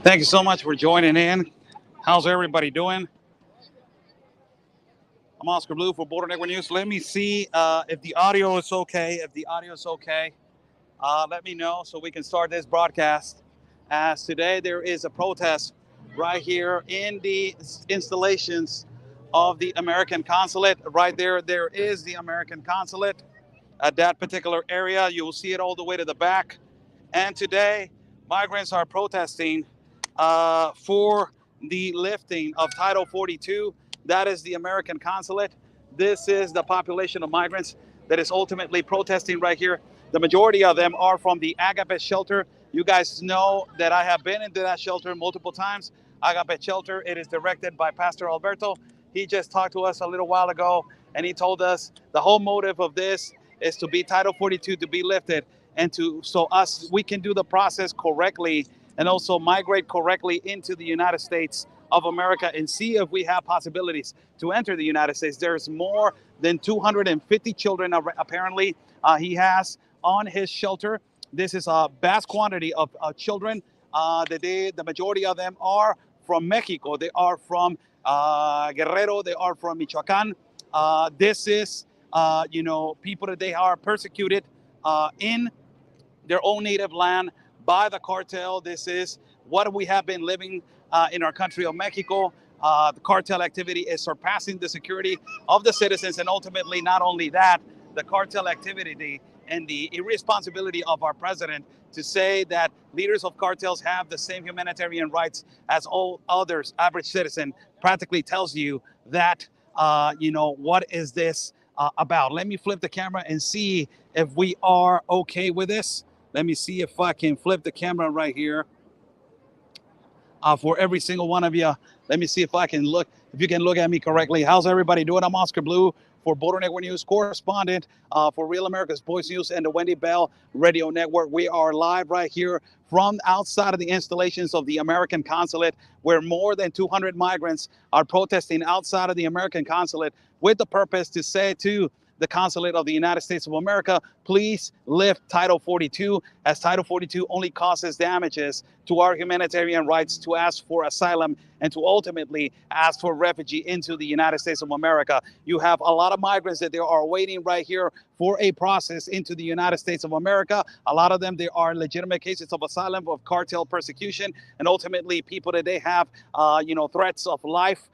Thank you so much for joining in. How's everybody doing? I'm Oscar Blue for Border Network News. Let me see if the audio is okay. If the audio is okay, let me know so we can start this broadcast. As today there is a protest right here in the installations of the American consulate. Right there, there is the American consulate at that particular area. You will see it all the way to the back. And today, migrants are protesting for the lifting of Title 42. That is the American consulate. This is the population of migrants that is ultimately protesting right here. The majority of them are from the Agape shelter. You guys know that I have been into that shelter multiple times. Agape shelter, it is directed by Pastor Alberto. He just talked to us a little while ago, and he told us the whole motive of this is to be Title 42 to be lifted, and to so us we can do the process correctly and also migrate correctly into the United States of America and see if we have possibilities to enter the United States. There's more than 250 children apparently he has on his shelter. This is a vast quantity of children. The majority of them are from Mexico. They are from Guerrero. They are from Michoacan. This is people that they are persecuted in their own native land by the cartel. This is what we have been living in our country of Mexico. The cartel activity is surpassing the security of the citizens, and ultimately, not only that, the cartel activity and the irresponsibility of our president to say that leaders of cartels have the same humanitarian rights as all others, average citizen, practically tells you that, what is this about? Let me flip the camera and see if we are okay with this. Let me see if I can flip the camera right here for every single one of you. Let me see if you can look at me correctly. How's everybody doing? I'm Oscar Blue for Border Network News, correspondent for Real America's Voice News and the Wendy Bell Radio Network. We are live right here from outside of the installations of the American consulate, where more than 200 migrants are protesting outside of the American consulate with the purpose to say to the consulate of the United States of America, please lift Title 42, as Title 42 only causes damages to our humanitarian rights to ask for asylum and to ultimately ask for refugee into the United States of America. You have a lot of migrants that they are waiting right here for a process into the United States of America. A lot of them, they are legitimate cases of asylum, of cartel persecution, and ultimately people that they have, threats of life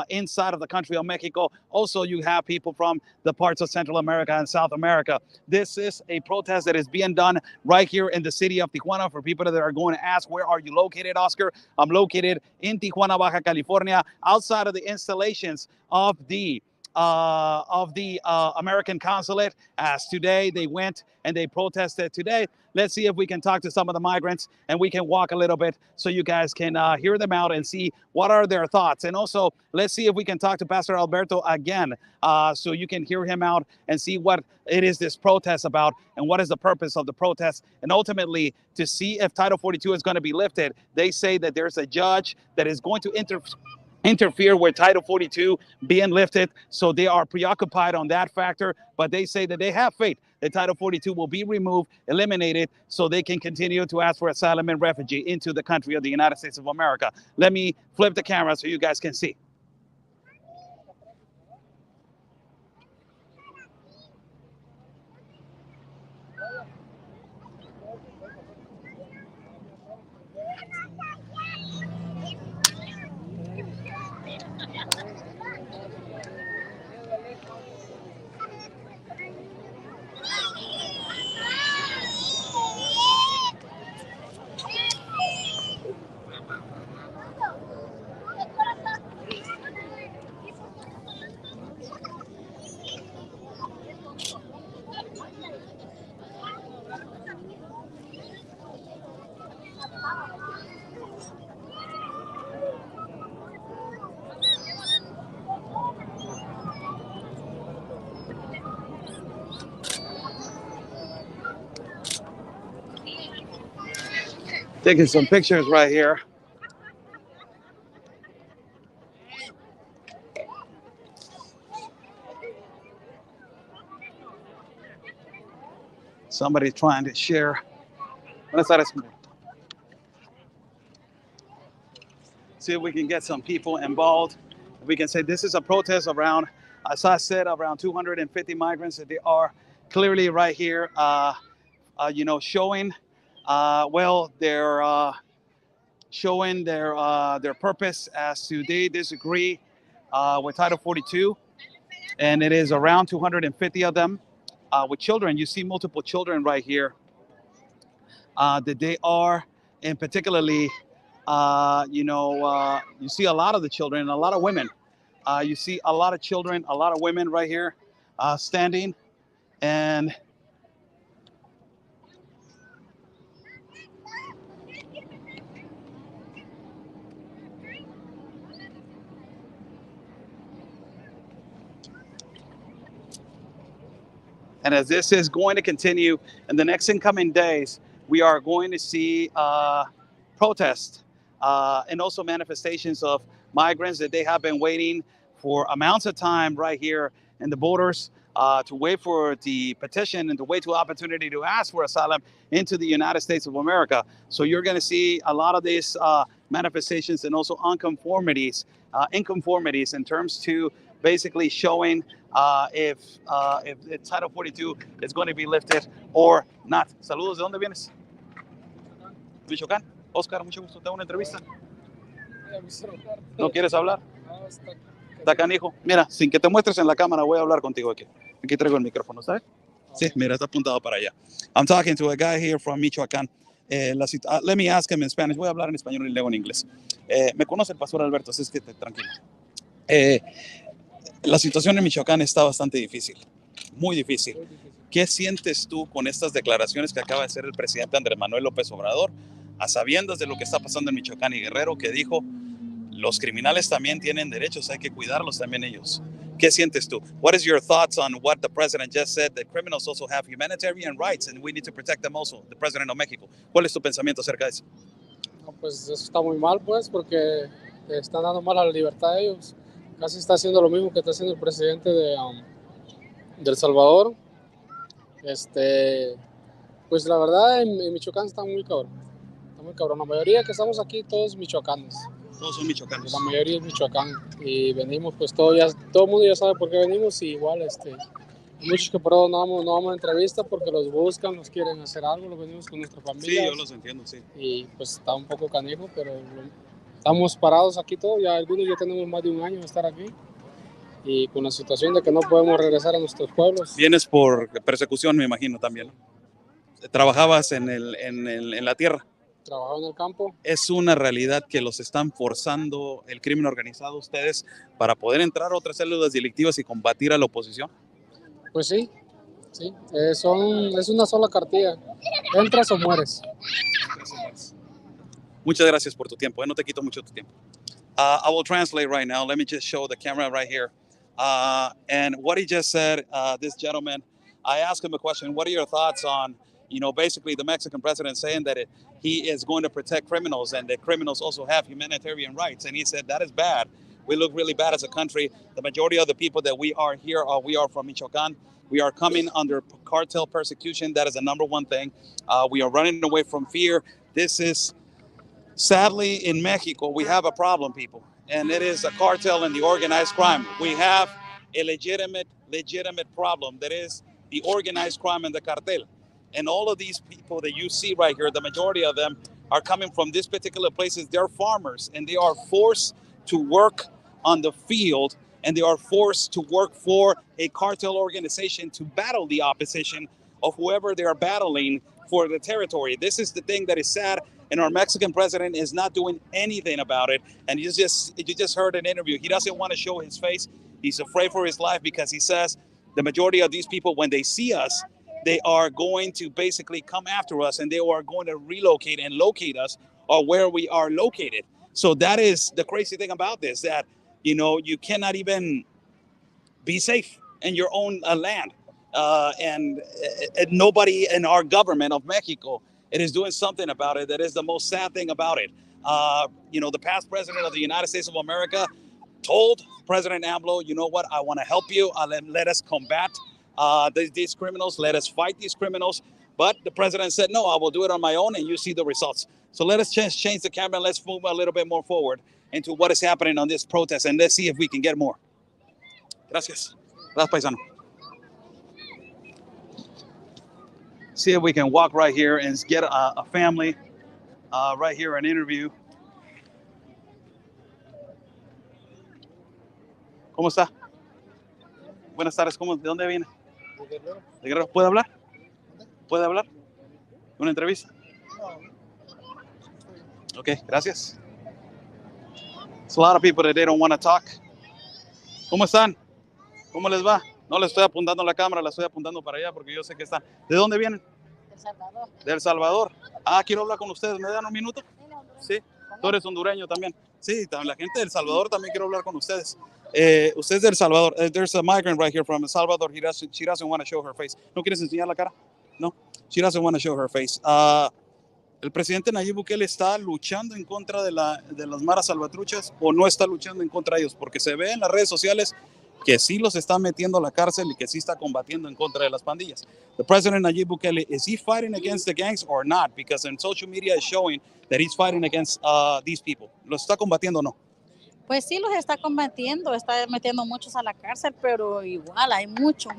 inside of the country of Mexico. Also, you have people from the parts of Central America and South America. This is a protest that is being done right here in the city of Tijuana. For people that are going to ask, where are you located, Oscar? I'm located in Tijuana, Baja California, outside of the installations of the American consulate. As today they went and they protested today. Let's see if we can talk to some of the migrants and we can walk a little bit so you guys can hear them out and see what are their thoughts. And also, let's see if we can talk to Pastor Alberto again so you can hear him out and see what it is this protest about and what is the purpose of the protest. And ultimately, to see if Title 42 is going to be lifted. They say that there's a judge that is going to interfere with Title 42 being lifted. So they are preoccupied on that factor, but they say that they have faith that Title 42 will be removed, eliminated, so they can continue to ask for asylum and refugee into the country of the United States of America. Let me flip the camera so you guys can see. Taking some pictures right here. Somebody trying to share. Buenas tardes. See if we can get some people involved. We can say this is a protest around, as I said, around 250 migrants. That they are clearly right here, showing, they're showing their purpose as to they disagree with Title 42, and it is around 250 of them with children. You see multiple children right here that they are, and particularly, you see a lot of the children and a lot of women. You see a lot of children, a lot of women right here standing, and as this is going to continue in the next incoming days, we are going to see protests and also manifestations of migrants that they have been waiting for amounts of time right here in the borders to wait for the petition and to wait for opportunity to ask for asylum into the United States of America. So you're going to see a lot of these manifestations and also inconformities in terms to basically showing if Title 42 is going to be lifted or not. Saludos, ¿de dónde vienes? Michoacán. Oscar, mucho gusto. Te hago una entrevista. ¿No quieres hablar? Está canijo. Mira, sin que te muestres en la cámara, voy a hablar contigo aquí. Aquí traigo el micrófono, ¿sabes? Sí, mira, está apuntado para allá. I'm talking to a guy here from Michoacán. Let me ask him in Spanish. Voy a hablar en español y luego en inglés. Me conoce el pastor Alberto, así es que tranquilo. La situación en Michoacán está bastante difícil, muy difícil. ¿Qué sientes tú con estas declaraciones que acaba de hacer el presidente Andrés Manuel López Obrador, a sabiendas de lo que está pasando en Michoacán y Guerrero, que dijo, los criminales también tienen derechos, hay que cuidarlos también ellos? ¿Qué sientes tú? What is your thoughts on what the president just said, that criminals also have humanitarian rights and we need to protect them also, the president of Mexico? ¿Cuál es tu pensamiento acerca de eso? No, pues eso está muy mal, pues, porque están dando mal a la libertad de ellos. Casi está haciendo lo mismo que está haciendo el presidente de El Salvador. Pues la verdad en Michoacán está muy cabrón. Está muy cabrón. La mayoría que estamos aquí, todos michoacanos. Todos son michoacanos. La mayoría es Michoacán. Y venimos, pues todo el mundo ya sabe por qué venimos. Y igual, muchos que por ahora no vamos a entrevista porque los buscan, nos quieren hacer algo, los venimos con nuestra familia. Sí, yo los entiendo, sí. Y pues está un poco canijo, pero estamos parados aquí todos, ya algunos ya tenemos más de un año de estar aquí y con la situación de que no podemos regresar a nuestros pueblos. Vienes por persecución, me imagino, también, ¿no? Trabajabas en la tierra. Trabajaba en el campo. Es una realidad que los están forzando el crimen organizado ustedes para poder entrar a otras células delictivas y combatir a la oposición. Pues sí. Es una sola cartilla. Entras o mueres. Muchas gracias por tu tiempo. No te quito mucho tu tiempo. I will translate right now. Let me just show the camera right here. And what he just said, this gentleman, I asked him a question. What are your thoughts on, basically the Mexican president saying that he is going to protect criminals and that criminals also have humanitarian rights? And he said, that is bad. We look really bad as a country. The majority of the people that we are here, we are from Michoacán. We are coming under cartel persecution. That is the number one thing. We are running away from fear. This is, sadly, in Mexico, we have a problem, people. And it is a cartel and the organized crime. We have a legitimate problem that is the organized crime and the cartel. And all of these people that you see right here, the majority of them are coming from these particular places. They're farmers and they are forced to work on the field and they are forced to work for a cartel organization to battle the opposition of whoever they are battling for the territory. This is the thing that is sad, and our Mexican president is not doing anything about it. And you just heard an interview. He doesn't want to show his face. He's afraid for his life because he says the majority of these people, when they see us, they are going to basically come after us and they are going to relocate and locate us or where we are located. So that is the crazy thing about this, that, you cannot even be safe in your own land. And nobody in our government of Mexico it is doing something about it. That is the most sad thing about it. The past president of the United States of America told President AMLO, you know what, I want to help you. Let us combat these criminals. Let us fight these criminals. But the president said, no, I will do it on my own, and you see the results. So let us change the camera, and let's move a little bit more forward into what is happening on this protest, and let's see if we can get more. Gracias. Gracias, paisano. See if we can walk right here and get a family right here, an interview. ¿Cómo está? Buenas tardes, ¿de dónde viene? ¿De Guerrero? ¿Puede hablar? ¿Puede hablar? ¿Una entrevista? Ok, gracias. There's a lot of people that they don't want to talk. ¿Cómo están? ¿Cómo les va? No les estoy apuntando la cámara, la estoy apuntando para allá porque yo sé que están. ¿De dónde vienen? El Salvador. De El Salvador. Quiero hablar con ustedes. ¿Me dan un minuto? Sí. Tú eres hondureño también. Sí, la gente del Salvador también quiero hablar con ustedes. Ustedes del Salvador. There's a migrant right here from El Salvador. She doesn't want to show her face. ¿No quieres enseñar la cara? No. She doesn't want to show her face. ¿El presidente Nayib Bukele está luchando en contra de las maras salvatruchas o no está luchando en contra de ellos? Porque se ve en las redes sociales que sí los está metiendo a la cárcel y que sí está combatiendo en contra de las pandillas. The president Nayib Bukele, is he fighting against the gangs or not? Because in social media is showing that he's fighting against these people. ¿Los está combatiendo o no? Pues sí, los está combatiendo, está metiendo muchos a la cárcel, pero igual hay muchas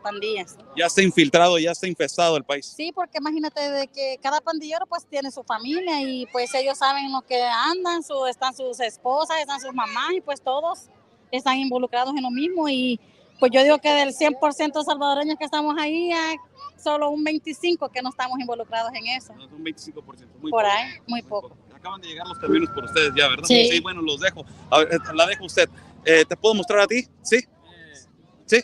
pandillas. Ya está infiltrado, ya está infestado el país. Sí, porque imagínate de que cada pandillero pues tiene su familia y pues ellos saben lo que andan, están sus esposas, están sus mamás y pues todos están involucrados en lo mismo y pues yo digo que del 100% salvadoreños que estamos ahí, solo un 25% que no estamos involucrados en eso. No, un 25%. Muy por poco, ahí, muy poco. Acaban de llegar los camiones por ustedes ya, ¿verdad? Sí. Sí, bueno, los dejo. A ver, la dejo usted. ¿Te puedo mostrar a ti? Sí. Sí.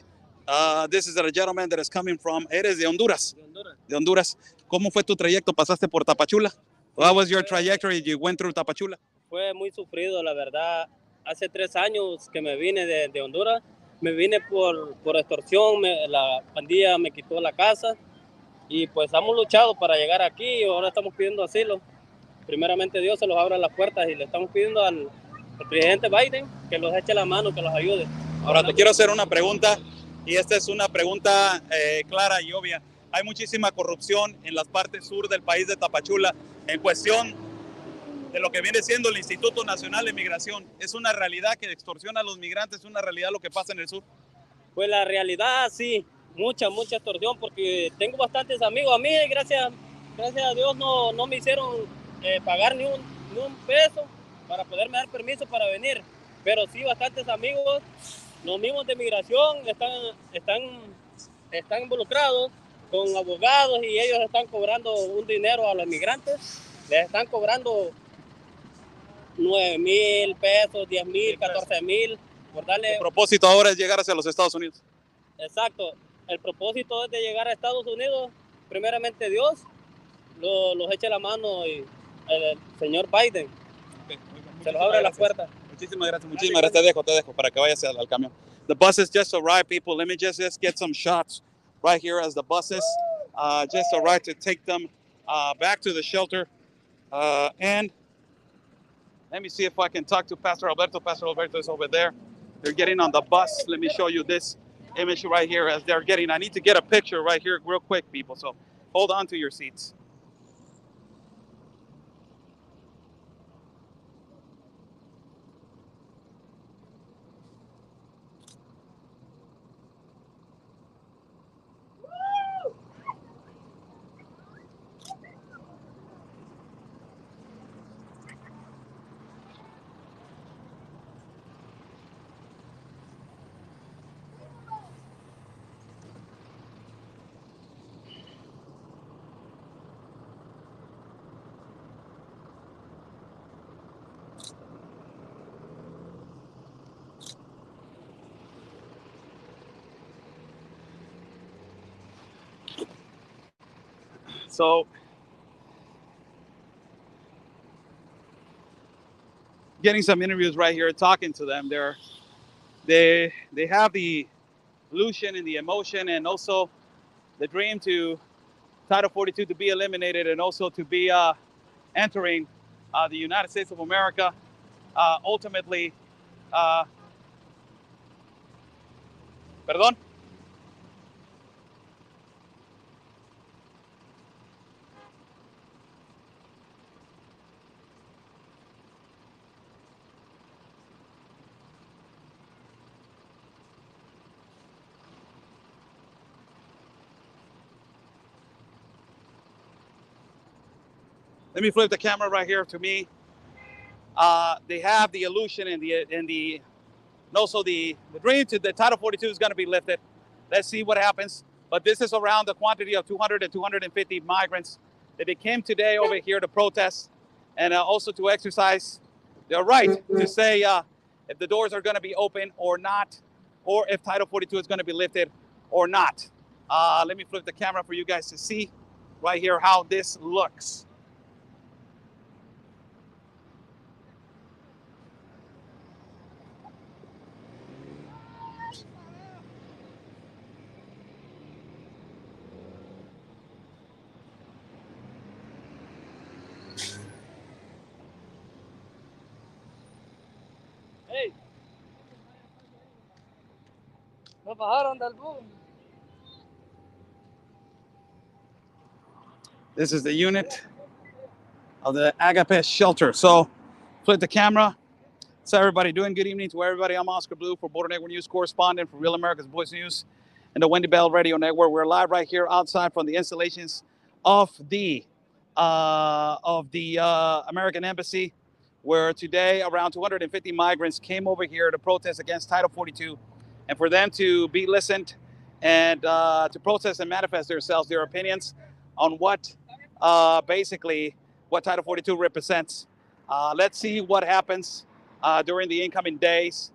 This is a gentleman that is coming from, eres de Honduras. De Honduras. ¿Cómo fue tu trayecto? ¿Pasaste por Tapachula? What was your trajectory? You went through Tapachula. Fue muy sufrido, la verdad. Hace 3 años que me vine de Honduras. Me vine por extorsión, la pandilla me quitó la casa y pues hemos luchado para llegar aquí y ahora estamos pidiendo asilo. Primeramente Dios se los abra las puertas y le estamos pidiendo al presidente Biden que los eche la mano, que los ayude. Ahora te quiero hacer una pregunta y esta es una pregunta clara y obvia. Hay muchísima corrupción en las partes sur del país de Tapachula en cuestión de lo que viene siendo el Instituto Nacional de Migración. ¿Es una realidad que extorsiona a los migrantes? ¿Es una realidad lo que pasa en el sur? Pues la realidad sí, mucha extorsión porque tengo bastantes amigos. A mí gracias a Dios no me hicieron pagar ni un peso para poderme dar permiso para venir, pero sí bastantes amigos, los mismos de migración están involucrados con abogados y ellos están cobrando un dinero a los migrantes, les están cobrando 9,000 pesos, 10,000, 14,000 por darle. El propósito ahora es llegar hacia los Estados Unidos. Exacto, el propósito es de llegar a Estados Unidos, primeramente Dios los eche la mano y el señor Biden se los abre las puertas. Muchísimas gracias. Te dejo para que vayas al camión. The buses just arrived, people. Let me just get some shots right here as the buses just arrived to take them back to the shelter. And let me see if I can talk to Pastor Alberto. Pastor Alberto is over there. They're getting on the bus. Let me show you this image right here as they're getting. I need to get a picture right here real quick, people. So hold on to your seats. So getting some interviews right here, talking to them. They have the illusion and the emotion and also the dream to Title 42 to be eliminated and also to be entering the United States of America. Ultimately, perdón. Let me flip the camera right here to me. They have the illusion and also the dream to the Title 42 is going to be lifted. Let's see what happens. But this is around the quantity of 200 and 250 migrants that they came today over here to protest and also to exercise their right to say if the doors are going to be open or not, or if Title 42 is going to be lifted or not. Let me flip the camera for you guys to see right here how this looks. Hey. No bajaron del bus. This is the unit of the Agape shelter. So flip the camera. So everybody doing good evening to everybody. I'm Oscar Blue for Border Network News correspondent for Real America's Voice News and the Wendy Bell Radio Network. We're live right here outside from the installations of the American Embassy, where today around 250 migrants came over here to protest against Title 42, and for them to be listened and to protest and manifest themselves, their opinions on what basically what Title 42 represents. Let's see what happens during the incoming days,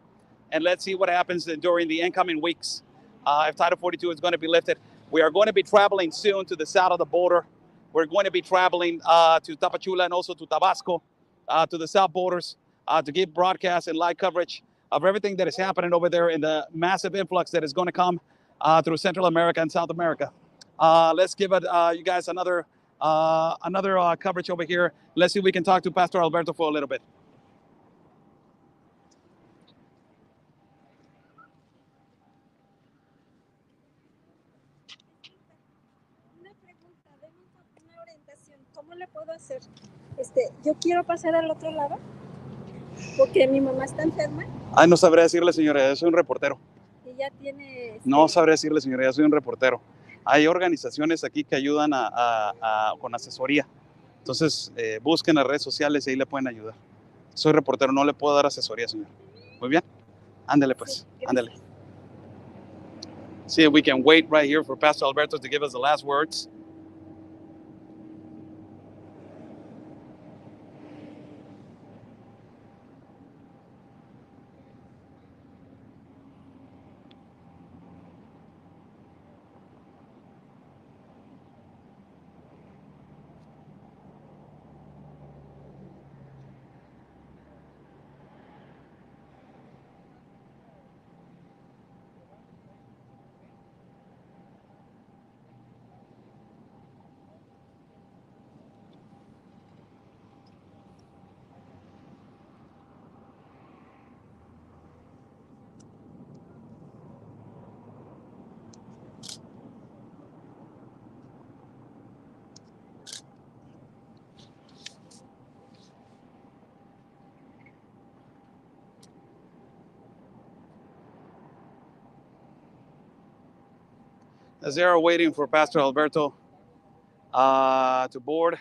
and let's see what happens during the incoming weeks if Title 42 is going to be lifted. We are going to be traveling soon to the south of the border. We're going to be traveling to Tapachula and also to Tabasco, to the south borders, to give broadcast and live coverage of everything that is happening over there in the massive influx that is going to come through Central America and South America. Let's give it, you guys another coverage over here. Let's see if we can talk to Pastor Alberto for a little bit. ¿Cómo le puedo hacer? Yo quiero pasar al otro lado porque mi mamá está enferma. Ay, no sabré decirle, señora, yo soy un reportero. Y ya tiene... No sabré decirle, señora, yo soy un reportero. Hay organizaciones aquí que ayudan con asesoría. Entonces, busquen las redes sociales y ahí le pueden ayudar. Soy reportero, no le puedo dar asesoría, señor. Muy bien. Ándele, pues. Sí, ándele. See if we can wait right here for Pastor Alberto to give us the last words. As they are waiting for Pastor Alberto to board,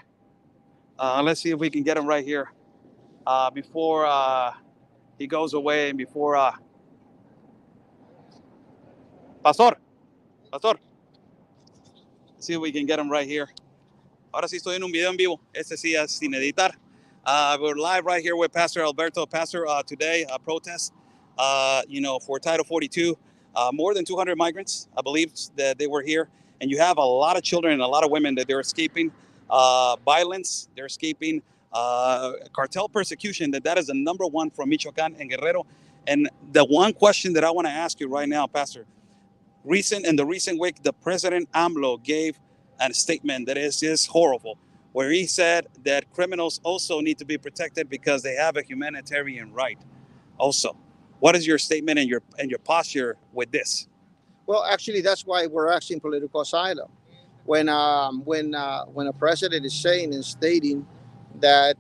let's see if we can get him right here before he goes away and before... Pastor, see if we can get him right here. Ahora sí estoy en un video en vivo. Este sí es sin editar. We're live right here with Pastor Alberto. Pastor, today, protest, for Title 42. More than 200 migrants, I believe, that they were here. And you have a lot of children and a lot of women that they're escaping violence. They're escaping cartel persecution. That is the number one from Michoacán and Guerrero. And the one question that I want to ask you right now, Pastor, in the recent week, the President AMLO gave a statement that is just horrible, where he said that criminals also need to be protected because they have a humanitarian right. Also, what is your statement and your posture with this? Well, actually, that's why we're asking political asylum. When a president is saying and stating that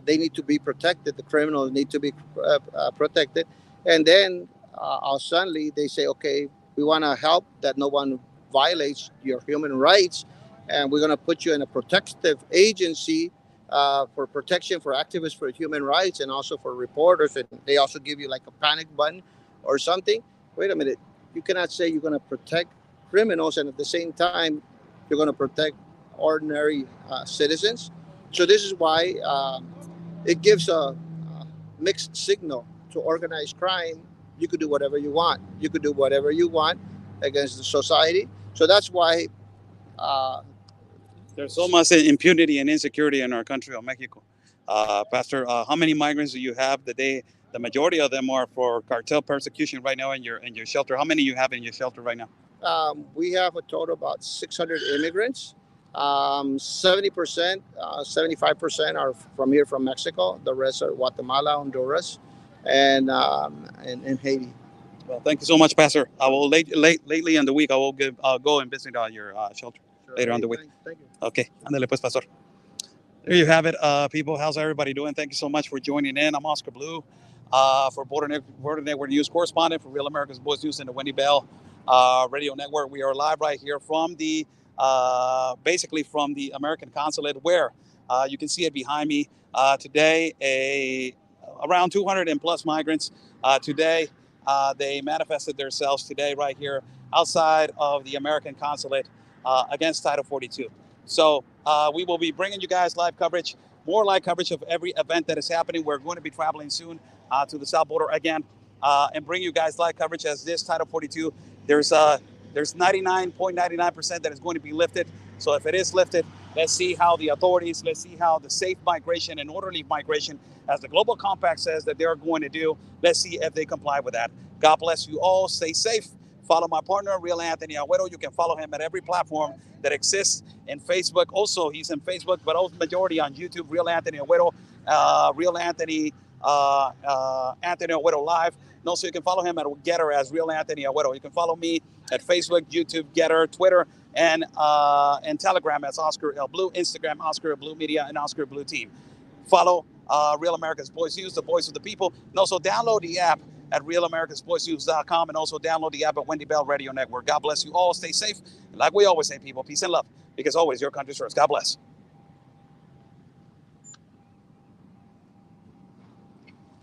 they need to be protected, the criminals need to be protected, and then suddenly they say, okay, we want to help that no one violates your human rights, and we're going to put you in a protective agency for protection for activists for human rights and also for reporters, and they also give you like a panic button or something. Wait a minute, you cannot say you're going to protect criminals and at the same time you're going to protect ordinary citizens. So this is why it gives a mixed signal to organized crime. You could do whatever you want. You could do whatever you want against the society. So that's why there's so much impunity and insecurity in our country of Mexico. Pastor, how many migrants do you have? The majority of them are for cartel persecution right now in your shelter. How many you have in your shelter right now? We have a total of about 600 immigrants. 70%, 75% are from here from Mexico. The rest are Guatemala, Honduras, and Haiti. Well, thank you so much, Pastor. I will lately in the week I will go and visit your shelter later on the week. Thank you. Okay, andale pues, Pastor. There you have it, people. How's everybody doing? Thank you so much for joining in. I'm Oscar Blue, for Border Network News correspondent for Real America's Voice News and the Wendy Bell Radio Network. We are live right here from the basically from the American consulate, where you can see it behind me today. Around 200 and plus migrants today. They manifested themselves today right here outside of the American consulate against Title 42. So we will be bringing you guys live coverage, more live coverage of every event that is happening. We're going to be traveling soon to the south border again and bring you guys live coverage as this Title 42. There's 99.99% that is going to be lifted. So if it is lifted, let's see how the authorities, let's see how the safe migration and orderly migration, as the Global Compact says that they're going to do, let's see if they comply with that. God bless you all. Stay safe. Follow my partner, Real Anthony Agüero. You can follow him at every platform that exists in Facebook. Also, he's in Facebook, but also majority on YouTube, Real Anthony Agüero, Real Anthony Agüero Live. And also, you can follow him at Getter as Real Anthony Agüero. You can follow me at Facebook, YouTube, Getter, Twitter, and Telegram as Oscar L. Blue, Instagram, Oscar L. Blue Media, and Oscar Blue Team. Follow Real America's Voice News, the voice of the people. And also download the app at realamericasvoicenews.com and also download the app at Wendy Bell Radio Network. God bless you all. Stay safe. And like we always say, people, peace and love, because always your country's first. God bless.